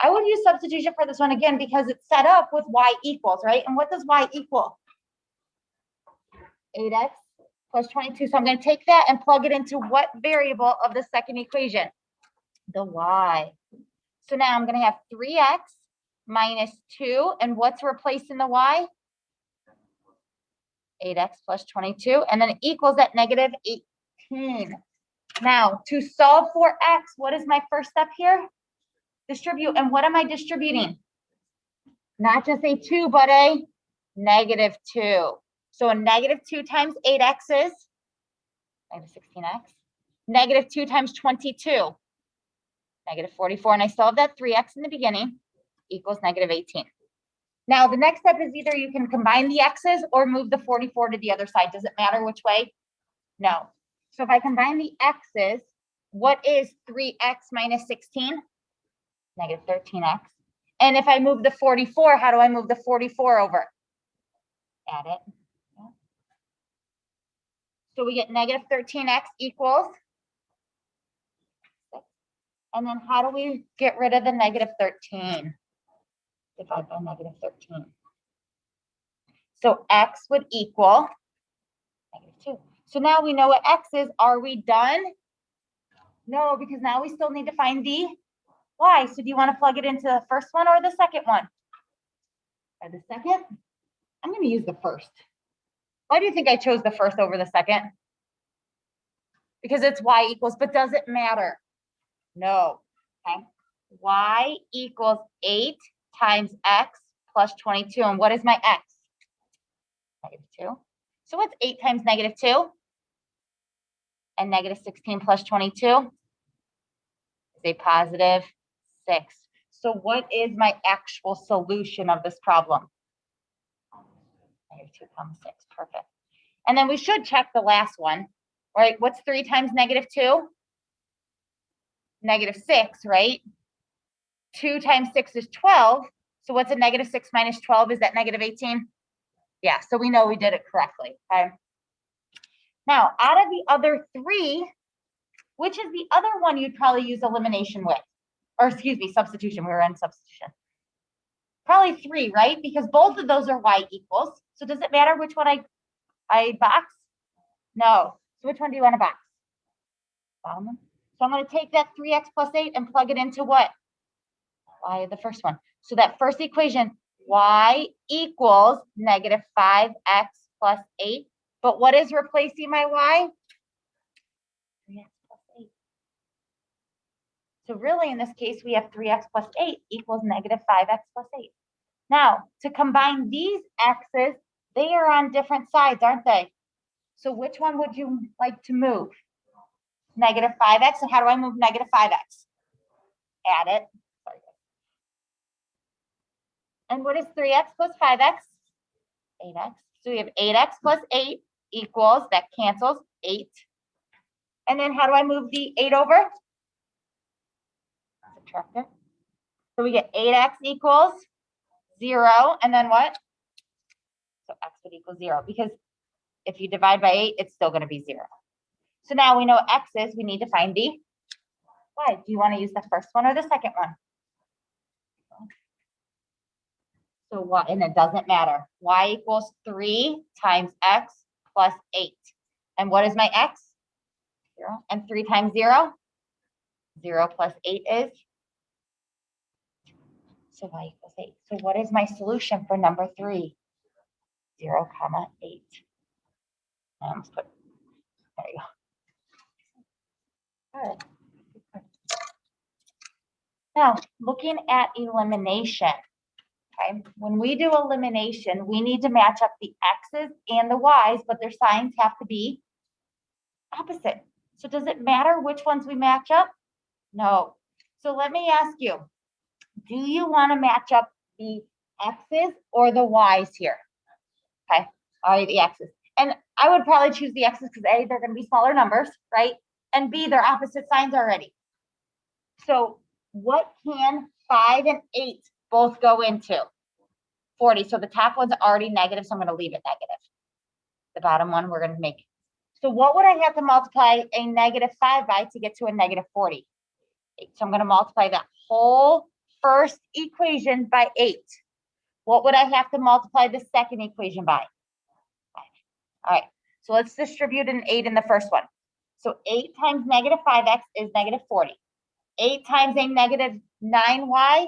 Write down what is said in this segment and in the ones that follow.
I would use substitution for this one again because it's set up with y equals, right? And what does y equal? 8x plus 22. So I'm going to take that and plug it into what variable of the second equation? The y. So now I'm going to have 3x minus 2. And what's replaced in the y? 8x plus 22. And then it equals that negative 18. Now, to solve for x, what is my first step here? Distribute. And what am I distributing? Not just a 2, but a negative 2. So a negative 2 times 8x is negative 16x. Negative 2 times 22, negative 44. And I still have that 3x in the beginning, equals negative 18. Now, the next step is either you can combine the x's or move the 44 to the other side. Does it matter which way? No. So if I combine the x's, what is 3x minus 16? Negative 13x. And if I move the 44, how do I move the 44 over? Add it. So we get negative 13x equals 6. And then how do we get rid of the negative 13? Divide by negative 13. So x would equal negative 2. So now we know what x is. Are we done? No, because now we still need to find the y. So do you want to plug it into the first one or the second one? Or the second? I'm going to use the first. Why do you think I chose the first over the second? Because it's y equals, but does it matter? No. Okay. Y equals 8 times x plus 22. And what is my x? Negative 2. So what's 8 times negative 2? And negative 16 plus 22 is a positive 6. So what is my actual solution of this problem? Negative 2, 6. Perfect. And then we should check the last one, right? What's 3 times negative 2? Negative 6, right? 2 times 6 is 12. So what's a negative 6 minus 12? Is that negative 18? Yeah, so we know we did it correctly, okay? Now, out of the other 3, which is the other one you'd probably use elimination with? Or excuse me, substitution. We were in substitution. Probably 3, right? Because both of those are y equals. So does it matter which one I box? No. So which one do you want to box? Bottom one. So I'm going to take that 3x plus 8 and plug it into what? Y, the first one. So that first equation, y equals negative 5x plus 8. But what is replacing my y? 3x plus 8. So really, in this case, we have 3x plus 8 equals negative 5x plus 8. Now, to combine these x's, they are on different sides, aren't they? So which one would you like to move? Negative 5x. And how do I move negative 5x? Add it. Sorry. And what is 3x plus 5x? 8x. So we have 8x plus 8 equals, that cancels, 8. And then how do I move the 8 over? Subtract it. So we get 8x equals 0. And then what? So x would equal 0. Because if you divide by 8, it's still going to be 0. So now we know x is, we need to find the y. Do you want to use the first one or the second one? So what? And it doesn't matter. Y equals 3 times x plus 8. And what is my x? 0. And 3 times 0? 0 plus 8 is? So y equals 8. So what is my solution for number 3? 0, 8. I almost put, there you go. Good. Now, looking at elimination, okay? When we do elimination, we need to match up the x's and the y's, but their signs have to be opposite. So does it matter which ones we match up? No. So let me ask you, do you want to match up the x's or the y's here? Okay, all right, the x's. And I would probably choose the x's because A, they're going to be smaller numbers, right? And B, they're opposite signs already. So what can 5 and 8 both go into? 40. So the top one's already negative, so I'm going to leave it negative. The bottom one we're going to make. So what would I have to multiply a negative 5 by to get to a negative 40? So I'm going to multiply that whole first equation by 8, what would I have to multiply the second equation by? 5. All right, so let's distribute an 8 in the first one. So 8 times negative 5x is negative 40. 8 times a negative 9y,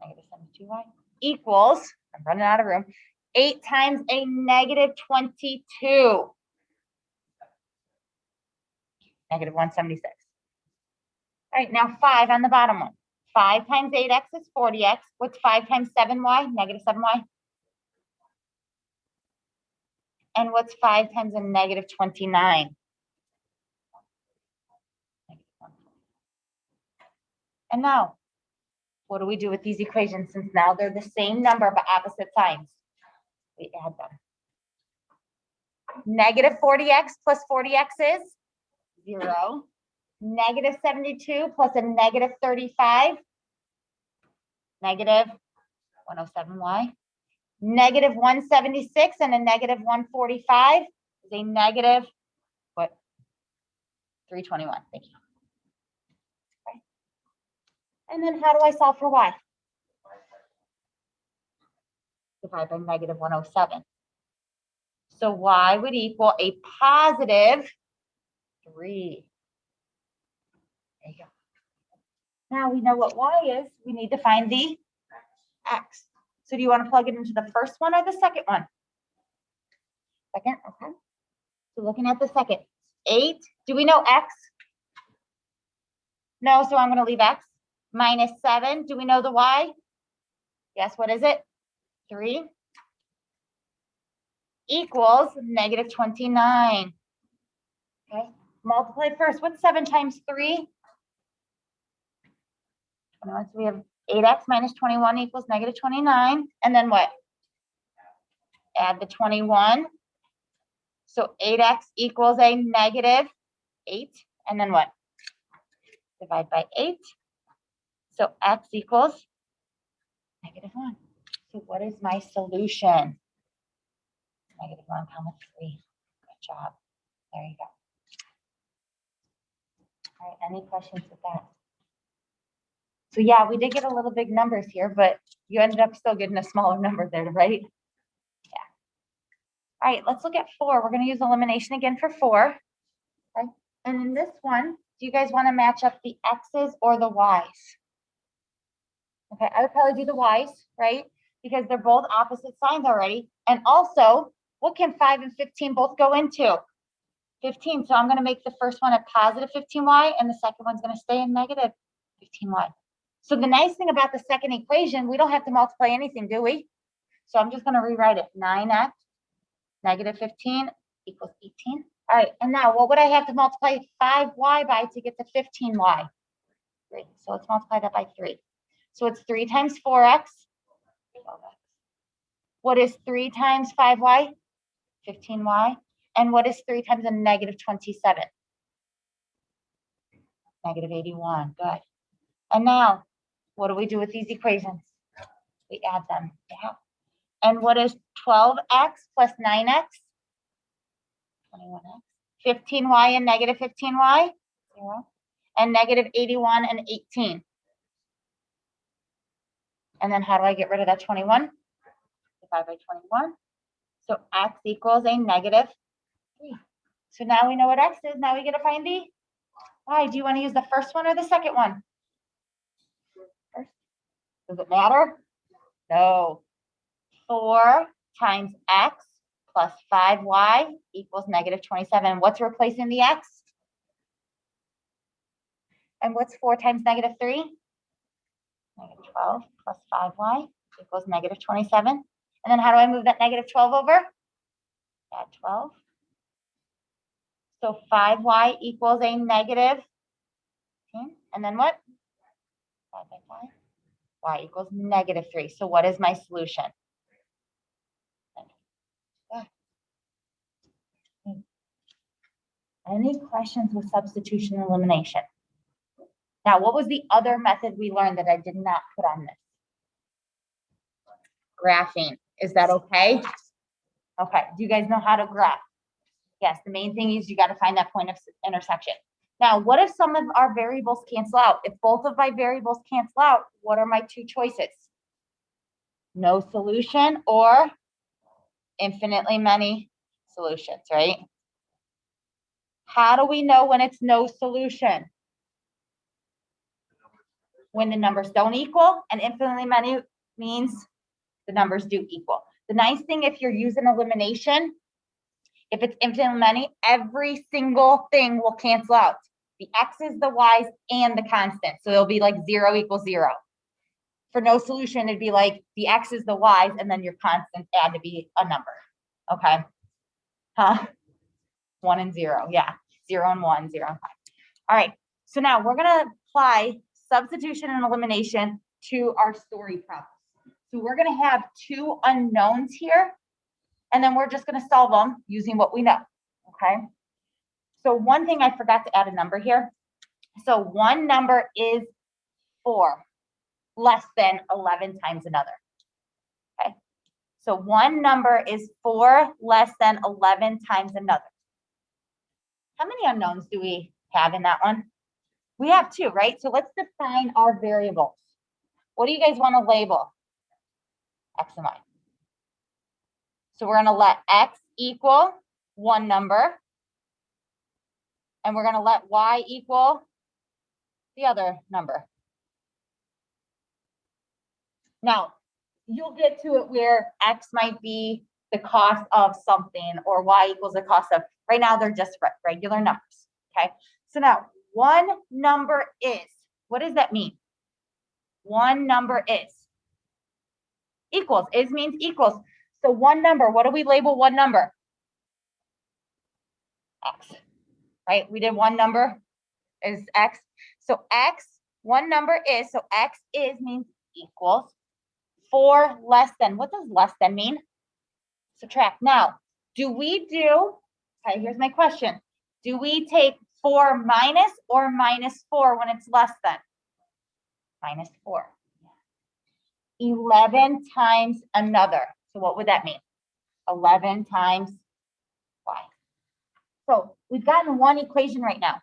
negative 72y, equals, I'm running out of room, 8 times a negative 22, negative 176. All right, now 5 on the bottom one. 5 times 8x is 40x. What's 5 times 7y? Negative 7y. And what's 5 times a negative 29? And now, what do we do with these equations since now they're the same number but opposite signs? We add them. Negative 40x plus 40x is 0. Negative 72 plus a negative 35, negative 107y. Negative 176 and a negative 145 is a negative, what? 321. Thank you. Okay. And then how do I solve for y? Divide by negative 107. So y would equal a positive 3. There you go. Now we know what y is. We need to find the x. So do you want to plug it into the first one or the second one? Second, okay. So looking at the second, 8. Do we know x? No, so I'm going to leave x. Minus 7. Do we know the y? Yes, what is it? 3. Equals negative 29. Okay, multiply first. What's 7 times 3? 21. So we have 8x minus 21 equals negative 29. And then what? Add the 21. So 8x equals a negative 8. And then what? Divide by 8. So x equals negative 1. So what is my solution? Negative 1, 3. Good job. There you go. All right, any questions with that? So yeah, we did get a little big numbers here, but you ended up still getting a smaller number there, right? Yeah. All right, let's look at 4. We're going to use elimination again for 4. Okay. And in this one, do you guys want to match up the x's or the y's? Okay, I would probably do the y's, right? Because they're both opposite signs already. And also, what can 5 and 15 both go into? 15. So I'm going to make the first one a positive 15y, and the second one's going to stay in negative 15y. So the nice thing about the second equation, we don't have to multiply anything, do we? So I'm just going to rewrite it. 9x negative 15 equals 18. All right, and now what would I have to multiply 5y by to get to 15y? 3. So let's multiply that by 3. So it's 3 times 4x. 12x. What is 3 times 5y? 15y. And what is 3 times a negative 27? Negative 81. Good. And now, what do we do with these equations? We add them. Yeah. And what is 12x plus 9x? 21x. 15y and negative 15y? 0. And negative 81 and 18. And then how do I get rid of that 21? Divide by 21. So x equals a negative 3. So now we know what x is. Now we get to find the y. Do you want to use the first one or the second one? First. Does it matter? No. 4 times x plus 5y equals negative 27. What's replacing the x? And what's 4 times negative 3? Negative 12 plus 5y equals negative 27. And then how do I move that negative 12 over? Add 12. So 5y equals a negative 15. And then what? 5 by 5. Y equals negative 3. So what is my solution? Any questions with substitution and elimination? Now, what was the other method we learned that I did not put on this? Graphing. Is that okay? Okay. Do you guys know how to graph? Yes. The main thing is you got to find that point of intersection. Now, what if some of our variables cancel out? If both of my variables cancel out, what are my two choices? No solution or infinitely many solutions, right? How do we know when it's no solution? When the numbers don't equal, and infinitely many means the numbers do equal. The nice thing if you're using elimination, if it's infinitely many, every single thing will cancel out. The x's, the y's, and the constant. So it'll be like 0 equals 0. For no solution, it'd be like the x's, the y's, and then your constants add to be a number. Okay. Huh? 1 and 0. Yeah. 0 and 1, 0 and 5. All right. So now we're going to apply substitution and elimination to our story problems. So we're going to have two unknowns here, and then we're just going to solve them using what we know. Okay. So one thing I forgot to add a number here. So one number is 4 less than 11 times another. Okay. So one number is 4 less than 11 times another. How many unknowns do we have in that one? We have 2, right? So let's define our variables. What do you guys want to label? X and Y. So we're going to let X equal one number, and we're going to let Y equal the other number. Now, you'll get to it where X might be the cost of something or Y equals the cost of, right now they're just regular numbers, okay? So now, one number is, what does that mean? One number is equals, is means equals. So one number, what do we label one number? X, right? We did one number is X. So X, one number is, so X is means equals 4 less than, what does less than mean? Subtract. Now, do we do, okay, here's my question. Do we take 4 minus or minus 4 when it's less than? Minus 4. 11 times another. So what would that mean? 11 times Y. So we've gotten one equation right now.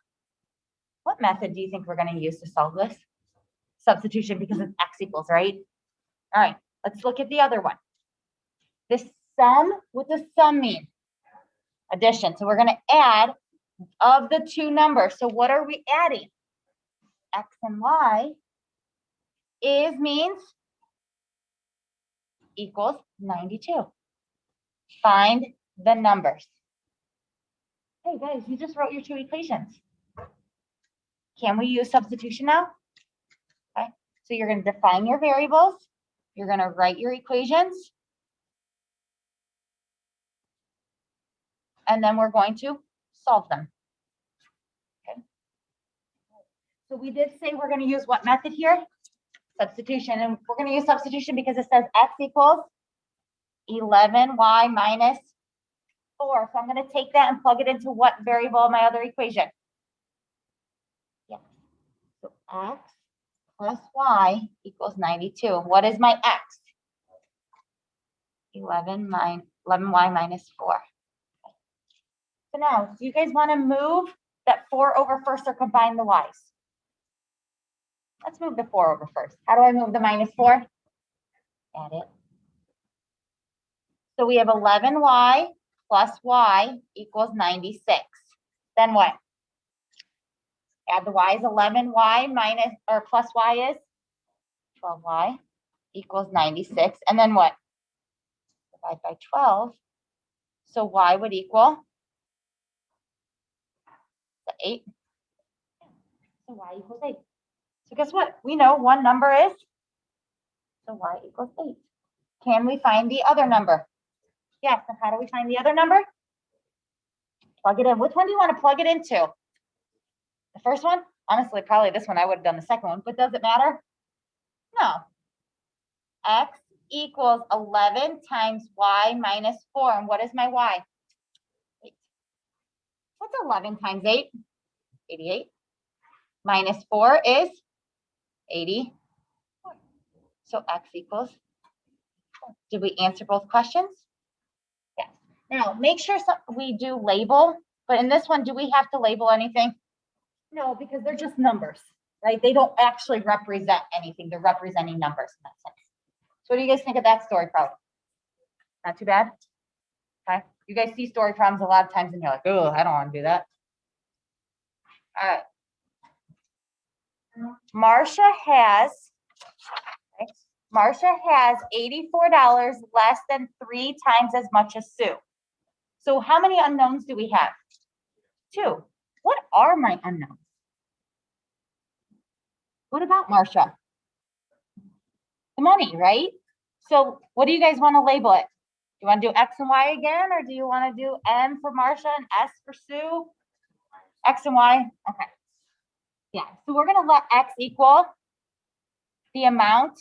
What method do you think we're going to use to solve this? Substitution, because it's X equals, right? All right, let's look at the other one. The sum, what does sum mean? Addition. So we're going to add of the two numbers. So what are we adding? X and Y is means equals 92. Find the numbers. Hey guys, you just wrote your two equations. Can we use substitution now? Okay, so you're going to define your variables. You're going to write your equations. And then we're going to solve them. Okay. So we did say we're going to use what method here? Substitution. And we're going to use substitution because it says X equals 11Y minus 4. So I'm going to take that and plug it into what variable in my other equation? Yeah. So X plus Y equals 92. What is my X? 11Y minus 4. So now, do you guys want to move that 4 over first or combine the Y's? Let's move the 4 over first. How do I move the minus 4? Add it. So we have 11Y plus Y equals 96. Then what? Add the Y's. 11Y minus or plus Y is 12Y equals 96. And then what? Divide by 12. So Y would equal 8. So Y equals 8. So guess what? We know one number is, so Y equals 8. Can we find the other number? Yes. And how do we find the other number? Plug it in. Which one do you want to plug it into? The first one? Honestly, probably this one. I would have done the second one, but does it matter? No. X equals 11 times Y minus 4. And what is my Y? 8. What's 11 times 8? 88. Minus 4 is 80. So X equals 4. Did we answer both questions? Yes. Now, make sure we do label, but in this one, do we have to label anything? No, because they're just numbers, right? They don't actually represent anything. They're representing numbers in that sense. So what do you guys think of that story problem? Not too bad? Okay. You guys see story problems a lot of times and you're like, oh, I don't want to do that. All right. Marcia has $84 less than 3 times as much as Sue. So how many unknowns do we have? 2. What are my unknowns? What about Marcia? The money, right? So what do you guys want to label it? Do you want to do X and Y again, or do you want to do M for Marcia and S for Sue? X and Y? Okay. Yeah, so we're going to let X equal the amount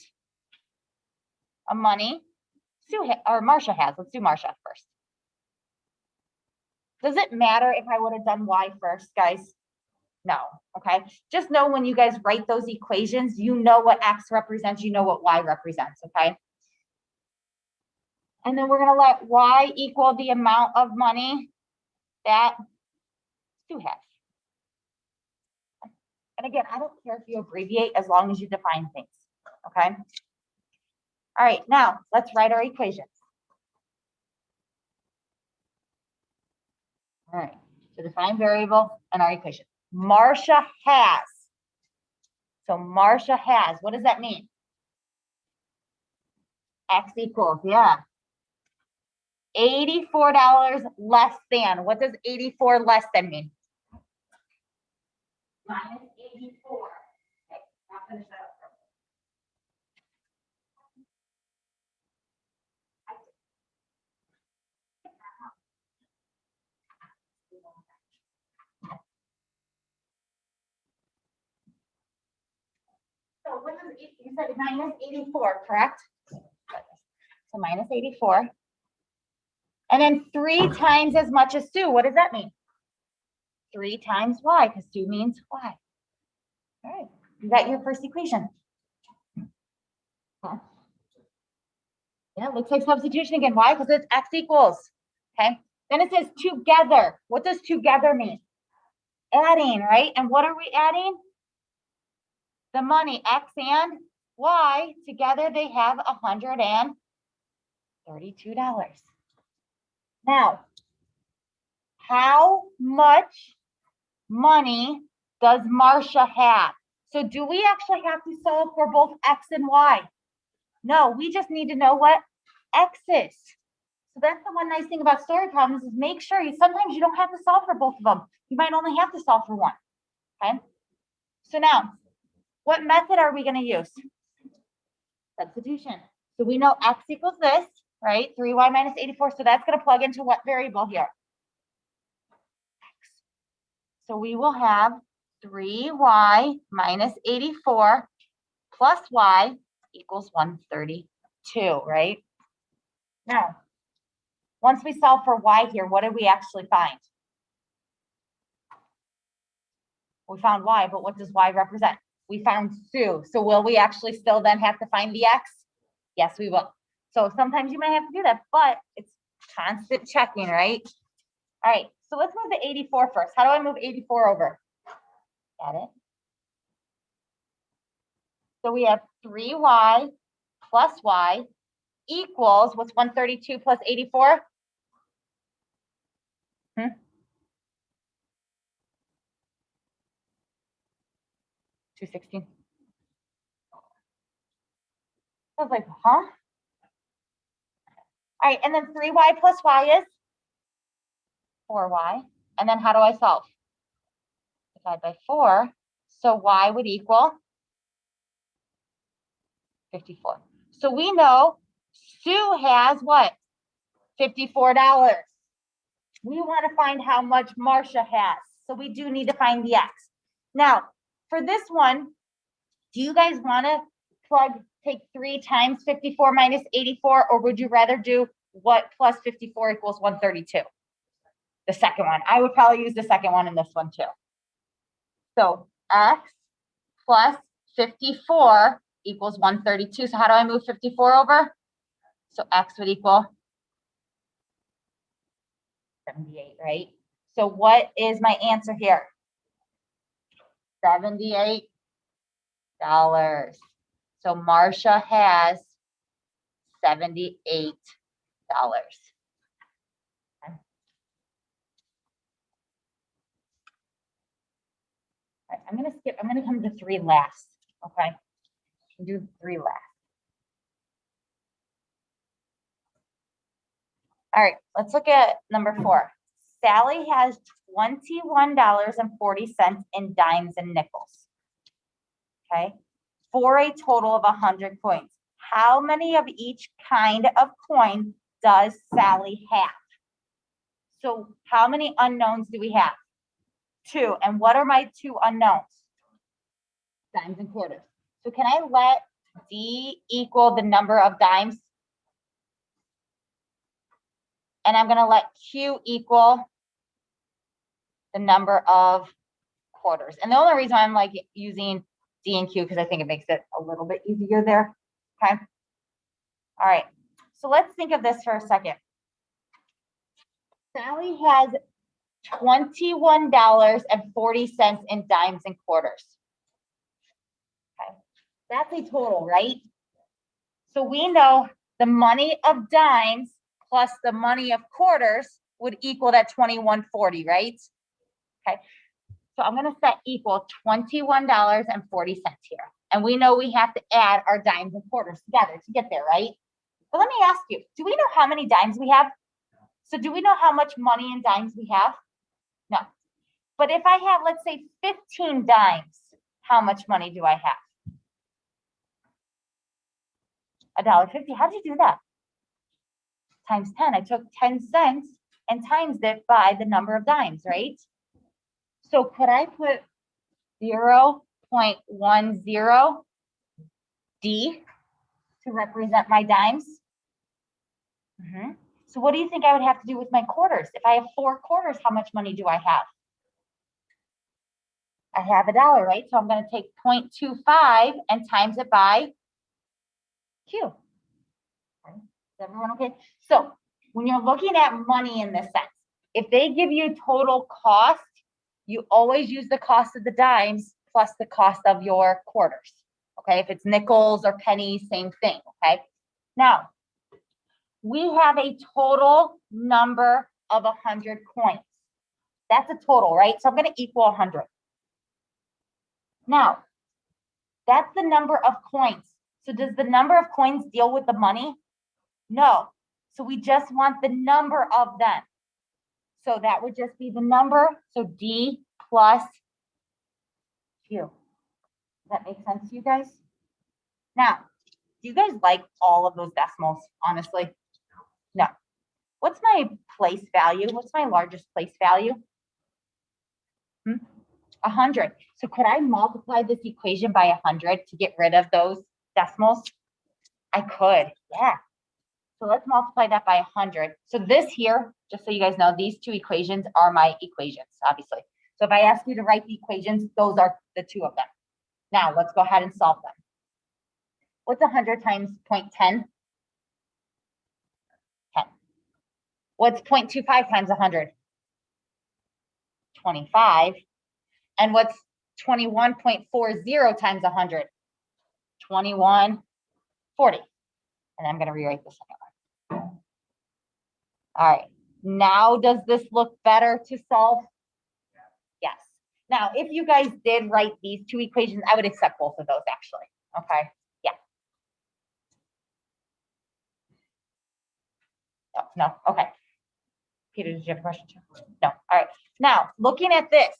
of money Sue or Marcia has. Let's do Marcia first. Does it matter if I would have done Y first, guys? No, okay? Just know when you guys write those equations, you know what X represents, you know what Y represents, okay? And then we're gonna let Y equal the amount of money that Sue has. And again, I don't care if you abbreviate as long as you define things, okay? All right, now let's write our equations. All right, so define variable and our equation. Marcia has. So Marcia has, what does that mean? X equals, yeah. $84 less than. What does 84 less than mean? Minus 84. Okay, I'll finish that up. So what does you said minus 84, correct? So minus 84. And then 3 times as much as Sue. What does that mean? 3 times Y, because Sue means Y. All right, you got your first equation. Okay. Yeah, looks like substitution again. Why? Because it's X equals. Okay. Then it says together. What does together mean? Adding, right? And what are we adding? The money, X and Y. Together they have $132. Now, how much money does Marcia have? So do we actually have to solve for both X and Y? No, we just need to know what X is. So that's the one nice thing about story problems is make sure sometimes you don't have to solve for both of them. You might only have to solve for one, okay? So now, what method are we going to use? Substitution. So we know X equals this, right? 3Y minus 84. So that's going to plug into what variable here? X. So we will have 3Y minus 84 plus Y equals 132, right? Now, once we solve for Y here, what did we actually find? We found Y, but what does Y represent? We found Sue. So will we actually still then have to find the X? Yes, we will. So sometimes you might have to do that, but it's constant checking, right? All right, so let's move the 84 first. How do I move 84 over? Got it. So we have 3Y plus Y equals, what's 132 plus 84? 216. I was like, huh? All right, and then 3Y plus Y is 4Y. And then how do I solve? Divide by 4. So Y would equal 54. So we know Sue has what? $54. We want to find how much Marcia has. So we do need to find the X. Now, for this one, do you guys want to take 3 times 54 minus 84, or would you rather do what plus 54 equals 132? The second one. I would probably use the second one in this one too. So X plus 54 equals 132. So how do I move 54 over? So X would equal 78, right? So what is my answer here? $78. So Marcia has $78. Okay. Right, I'm going to skip. I'm going to come to 3 last. Okay. Do 3 last. All right, let's look at number 4. Sally has $21.40 in dimes and nickels. Okay, for a total of 100 coins. How many of each kind of coin does Sally have? So how many unknowns do we have? 2. And what are my 2 unknowns? Dimes and quarters. So can I let D equal the number of dimes? And I'm going to let Q equal the number of quarters. And the only reason I'm like using D and Q because I think it makes it a little bit easier there. Okay. All right. So let's think of this for a second. Sally has $21.40 in dimes and quarters. Okay. That's a total, right? So we know the money of dimes plus the money of quarters would equal that $21.40, right? Okay. So I'm going to set equal $21.40 here. And we know we have to add our dimes and quarters together to get there, right? But let me ask you, do we know how many dimes we have? So do we know how much money in dimes we have? No. But if I have, let's say, 15 dimes, how much money do I have? $1.50. How did you do that? Times 10. I took 10 cents and times it by the number of dimes, right? So could I put 0.10 D to represent my dimes? So what do you think I would have to do with my quarters? If I have 4 quarters, how much money do I have? I have $1, right? So I'm going to take 0.25 and times it by Q. Okay. Is everyone okay? So when you're looking at money in this sense, if they give you total cost, you always use the cost of the dimes plus the cost of your quarters. Okay, if it's nickels or pennies, same thing. Okay, now we have a total number of 100 coins. That's a total, right? So I'm going to equal 100. Now, that's the number of coins. So does the number of coins deal with the money? No. So we just want the number of them. So that would just be the number. So D plus Q. Does that make sense to you guys? Now, do you guys like all of those decimals, honestly? No. What's my place value? What's my largest place value? 100. So could I multiply this equation by 100 to get rid of those decimals? I could, yeah. So let's multiply that by 100. So this here, just so you guys know, these 2 equations are my equations, obviously. So if I ask you to write the equations, those are the 2 of them. Now let's go ahead and solve them. What's 100 times 0.10? 10. What's 0.25 times 100? 25. And what's 21.40 times 100? 2140. And I'm going to rewrite the second one. All right. Now, does this look better to solve? Yes. Now, if you guys did write these 2 equations, I would accept both of those actually. Okay. Yeah. No. Okay. Peter, did you have a question too? No. All right. Now, looking at this.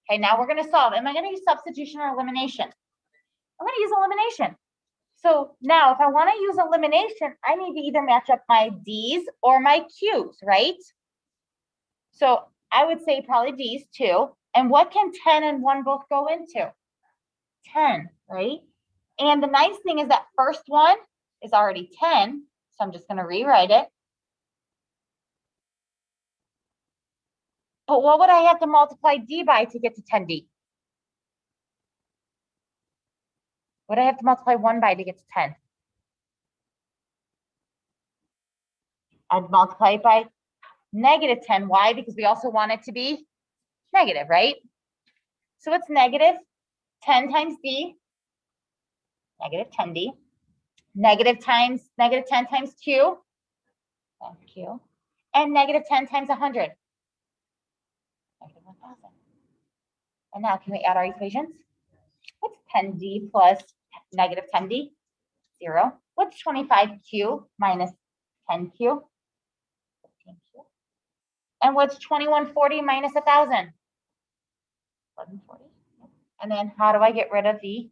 Okay, now we're going to solve. Am I going to use substitution or elimination? I'm going to use elimination. So now if I want to use elimination, I need to either match up my D's or my Q's, right? So I would say probably D's too. And what can 10 and 1 both go into? 10, right? And the nice thing is that first one is already 10. So I'm just going to rewrite it. But what would I have to multiply D by to get to 10D? What do I have to multiply 1 by to get to 10? I'd multiply it by negative 10. Why? Because we also want it to be negative, right? So what's negative? 10 times D, negative 10D. Negative 10 times Q, Q. And negative 10 times 100, negative 1,000. And now can we add our equations? What's 10D plus negative 10D? 0. What's 25Q minus 10Q? 15Q. And what's 2140 minus 1,000? 1140. And then how do I get rid of the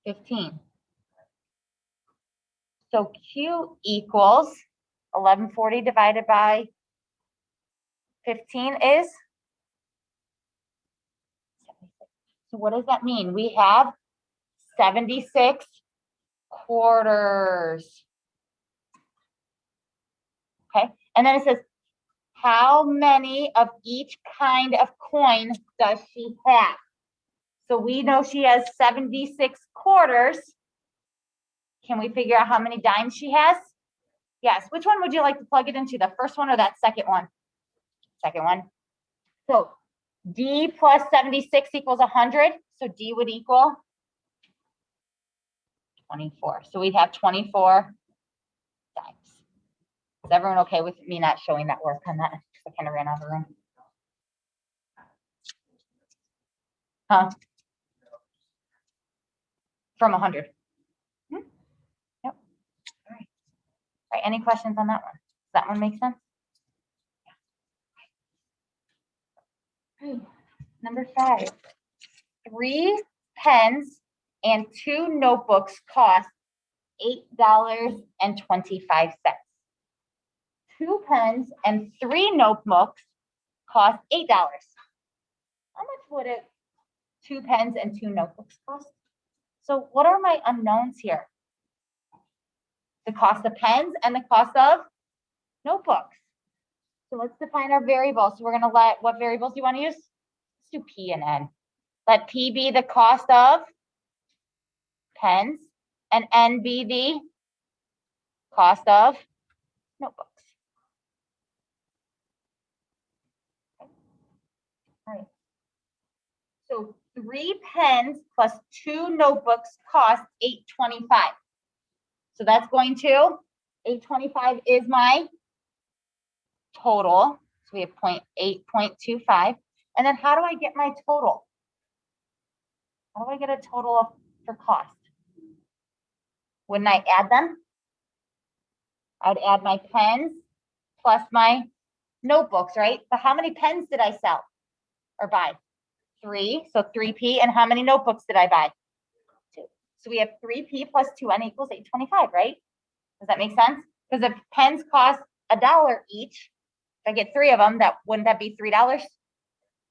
15? So Q equals 1140 divided by 15 is 76. So what does that mean? We have 76 quarters. Okay, and then it says, how many of each kind of coin does she have? So we know she has 76 quarters. Can we figure out how many dimes she has? Yes. Which one would you like to plug it into? The first one or that second one? Second one. So D plus 76 equals 100. So D would equal 24. So we'd have 24 dimes. Is everyone okay with me not showing that work on that? I kind of ran out of the room. Huh? From 100. Yep. All right. All right. Any questions on that one? Does that one make sense? Yeah. Number 5. 3 pens and 2 notebooks cost $8.25. 2 pens and 3 notebooks cost $8. How much would it 2 pens and 2 notebooks cost? So what are my unknowns here? The cost of pens and the cost of notebooks. So let's define our variables. So we're going to let, what variables do you want to use? Let's do P and N. Let P be the cost of pens and N be the cost of notebooks. All right. So 3 pens plus 2 notebooks cost $8.25. So that's going to, $8.25 is my total. So we have 8.25. And then how do I get my total? How do I get a total for cost? Wouldn't I add them? I'd add my pens plus my notebooks, right? So how many pens did I sell or buy? 3, so 3P. And how many notebooks did I buy? 2. So we have 3P plus 2N equals $8.25, right? Does that make sense? Because if pens cost $1 each, if I get 3 of them, wouldn't that be $3?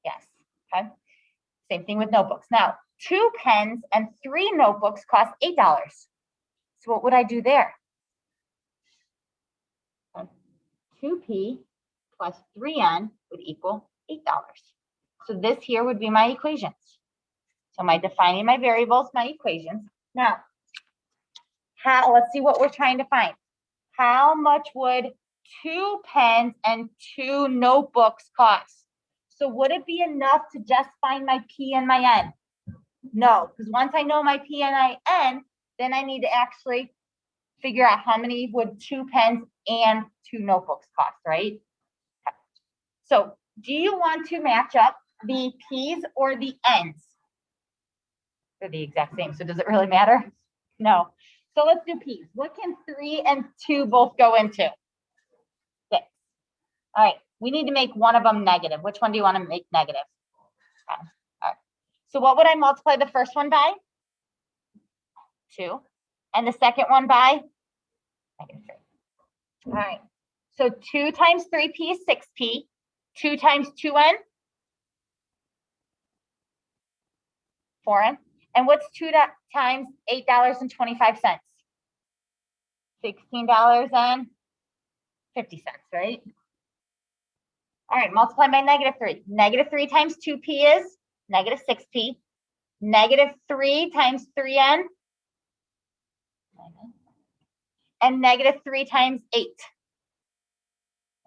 Yes. Okay. Same thing with notebooks. Now, 2 pens and 3 notebooks cost $8. So what would I do there? 2P plus 3N would equal $8. So this here would be my equations. So am I defining my variables, my equations? Now, let's see what we're trying to find. How much would 2 pens and 2 notebooks cost? So would it be enough to just find my P and my N? No, because once I know my P and my N, then I need to actually figure out how many would 2 pens and 2 notebooks cost, right? So do you want to match up the P's or the N's? They're the exact same, so does it really matter? No. So let's do P's. What can 3 and 2 both go into? 6. All right, we need to make one of them negative. Which one do you want to make negative? Okay. All right. So what would I multiply the first one by? 2. And the second one by? -3. All right. So 2 times 3P is 6P. 2 times 2N? 4N. And what's 2 times $8.25? $16.50, right? All right, multiply by -3. -3 times 2P is -6P. -3 times 3N. And -3 times 8.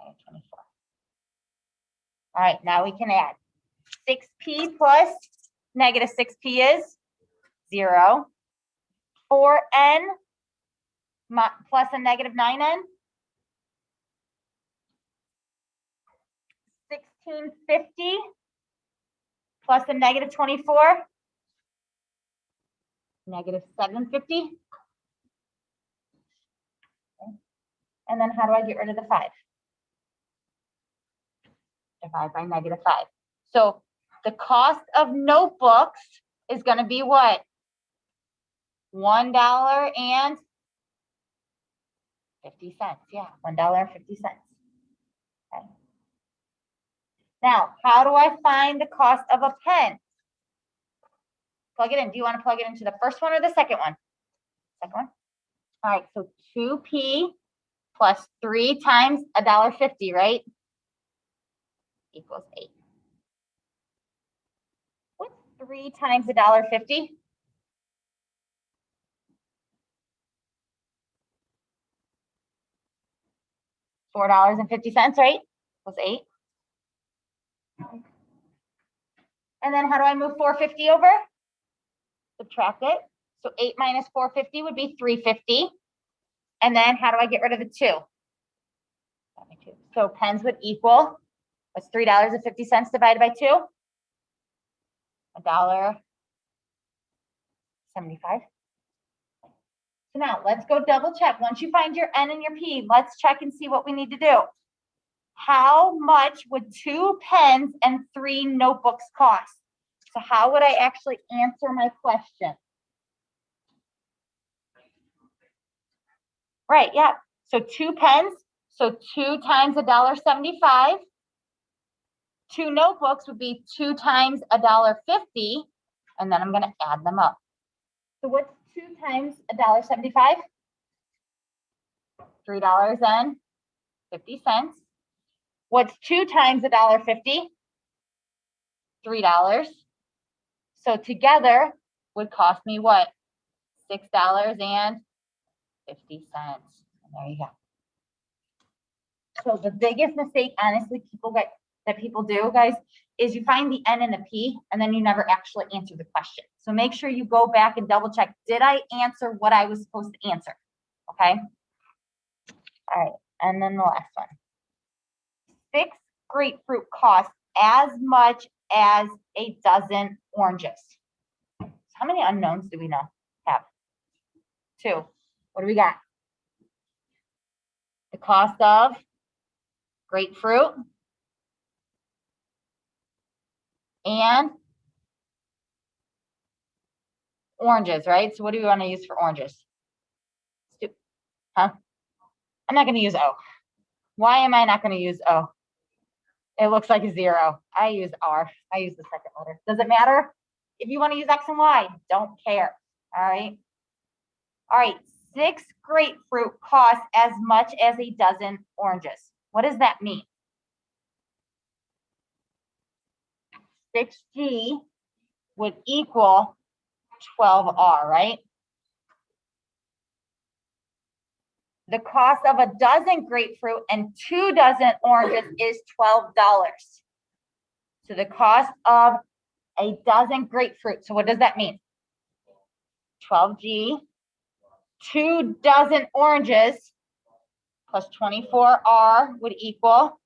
-24. All right, now we can add 6P plus -6P is 0. 4n plus a negative 9n. 1650 plus a negative 24. Negative 750. Okay. And then how do I get rid of the 5? Divide by negative 5. So the cost of notebooks is going to be what? $1.50. Yeah, $1.50. Okay. Now, how do I find the cost of a pen? Plug it in. Do you want to plug it into the first one or the second one? Second one. All right, so 2p plus 3 times $1.50, right? Equals 8. What's 3 times $1.50? $4.50, right? Was 8. And then how do I move 450 over? Subtract it. So 8 minus 450 would be 350. And then how do I get rid of the 2? So pens would equal, what's $3.50 divided by 2? $1.75. So now let's go double check. Once you find your N and your P, let's check and see what we need to do. How much would 2 pens and 3 notebooks cost? So how would I actually answer my question? Right, yeah. So 2 pens, so 2 times $1.75. 2 notebooks would be 2 times $1.50, and then I'm going to add them up. So what's 2 times $1.75? $3.50. What's 2 times $1.50? $3. So together would cost me what? $6.50. And there you go. So the biggest mistake, honestly, people do, guys, is you find the N and the P, and then you never actually answer the question. So make sure you go back and double check. Did I answer what I was supposed to answer? Okay. All right. And then the last one. 6 grapefruit costs as much as a dozen oranges. So how many unknowns do we have? 2. What do we got? The cost of grapefruit and oranges, right? So what do we want to use for oranges? Huh? I'm not going to use O. Why am I not going to use O? It looks like a 0. I use R. I use the second letter. Does it matter? If you want to use X and Y, don't care. All right. All right. 6 grapefruit costs as much as a dozen oranges. What does that mean? 6G would equal 12R, right? The cost of a dozen grapefruit and 2 dozen oranges is $12. So the cost of a dozen grapefruit. So what does that mean? 12G, 2 dozen oranges plus 24R would equal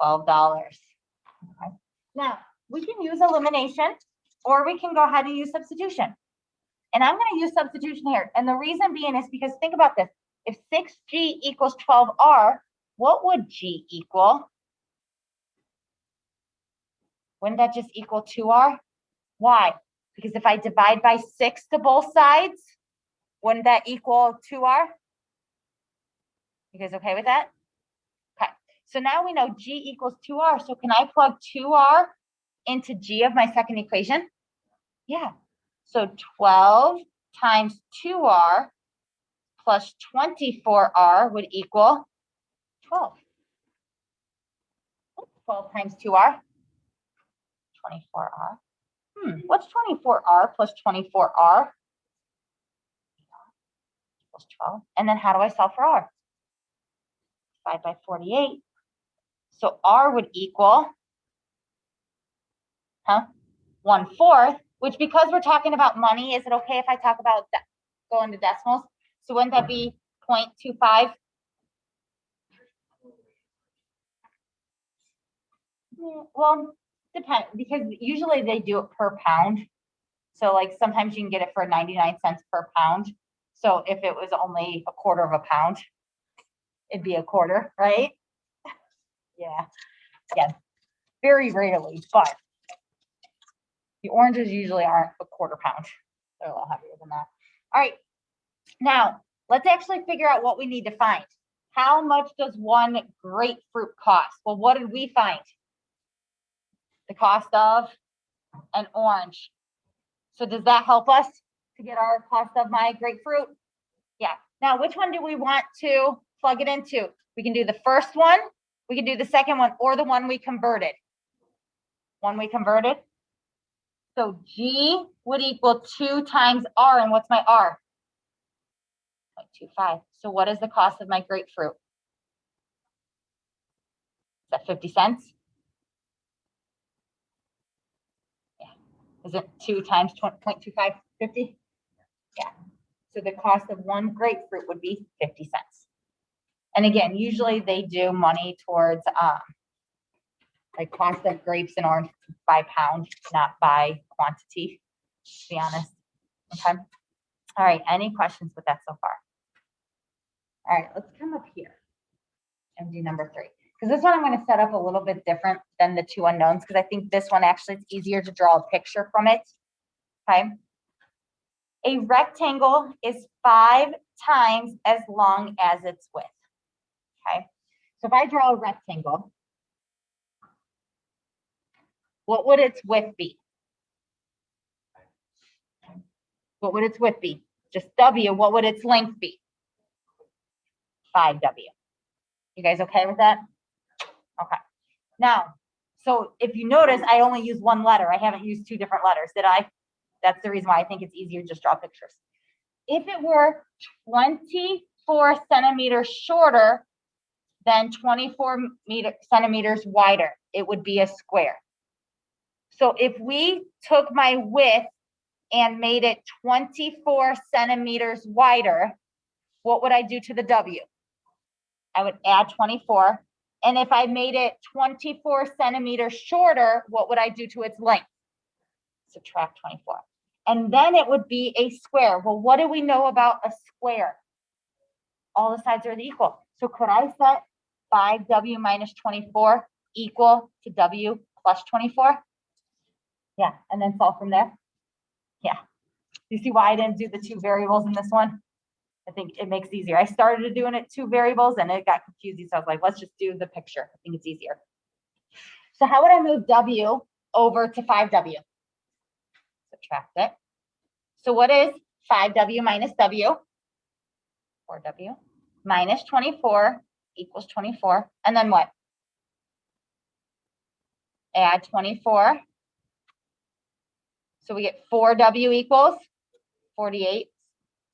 $12. Okay. Now, we can use elimination or we can go ahead and use substitution. And I'm going to use substitution here. And the reason being is because think about this. If 6G equals 12R, what would G equal? Wouldn't that just equal 2R? Why? Because if I divide by 6 to both sides, wouldn't that equal 2R? You guys okay with that? Okay. So now we know G equals 2R. So can I plug 2R into G of my second equation? Yeah. So 12 times 2R plus 24R would equal 12. 12 times 2R? 24R. What's 24R plus 24R? Equals 12. And then how do I solve for R? 5 by 48. So R would equal 1/4 which because we're talking about money, is it okay if I talk about going to decimals? So wouldn't that be 0.25? Well, depend, because usually they do it per pound. So like sometimes you can get it for 99 cents per pound. So if it was only a quarter of a pound, it'd be a quarter, right? Yeah. Yeah. Very rarely, but the oranges usually aren't a quarter pound. They're a little heavier than that. All right. Now, let's actually figure out what we need to find. How much does one grapefruit cost? Well, what did we find? The cost of an orange. So does that help us to get our cost of my grapefruit? Yeah. Now, which one do we want to plug it into? We can do the first one, we can do the second one, or the one we converted. One we converted. So G would equal 2 times R, and what's my R? 0.25. So what is the cost of my grapefruit? Is that 50 cents? Yeah. Is it 2 times 0.25, 50? Yeah. So the cost of one grapefruit would be 50 cents. And again, usually they do money towards like cost of grapes and orange by pound, not by quantity, to be honest. Okay. All right. Any questions with that so far? All right, let's come up here and do number 3. Because this one I'm going to set up a little bit different than the 2 unknowns, because I think this one actually it's easier to draw a picture from it. Okay. A rectangle is 5 times as long as its width. Okay. So if I draw a rectangle, what would its width be? What would its width be? Just W. What would its length be? 5W. You guys okay with that? Okay. Now, so if you notice, I only use one letter. I haven't used 2 different letters, did I? That's the reason why I think it's easier to just draw pictures. If it were 24 centimeters shorter than 24 centimeters wider, it would be a square. So if we took my width and made it 24 centimeters wider, what would I do to the W? I would add 24. And if I made it 24 centimeters shorter, what would I do to its length? Subtract 24. And then it would be a square. Well, what do we know about a square? All the sides are equal. So could I set 5W minus 24 equal to W plus 24? Yeah, and then solve from there. Yeah. You see why I didn't do the 2 variables in this one? I think it makes it easier. I started doing it 2 variables and it got confusing. So I was like, let's just do the picture. I think it's easier. So how would I move W over to 5W? Subtract it. So what is 5W minus W? 4W minus 24 equals 24. And then what? Add 24. So we get 4W equals 48.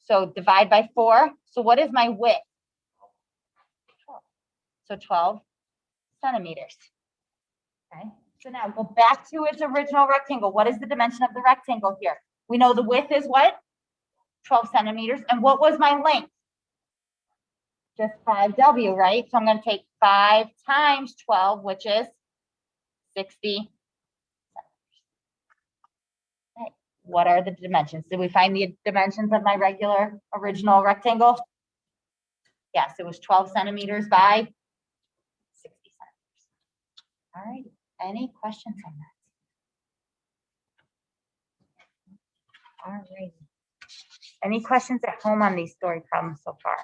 So divide by 4. So what is my width? 12. So 12 centimeters. Okay. So now go back to its original rectangle. What is the dimension of the rectangle here? We know the width is what? 12 centimeters. And what was my length? Just 5W, right? So I'm going to take 5 times 12, which is 60. Okay. What are the dimensions? Did we find the dimensions of my regular original rectangle? Yes, it was 12 centimeters by 60 centimeters. All right. Any questions on that? All right. Any questions at home on these story problems so far?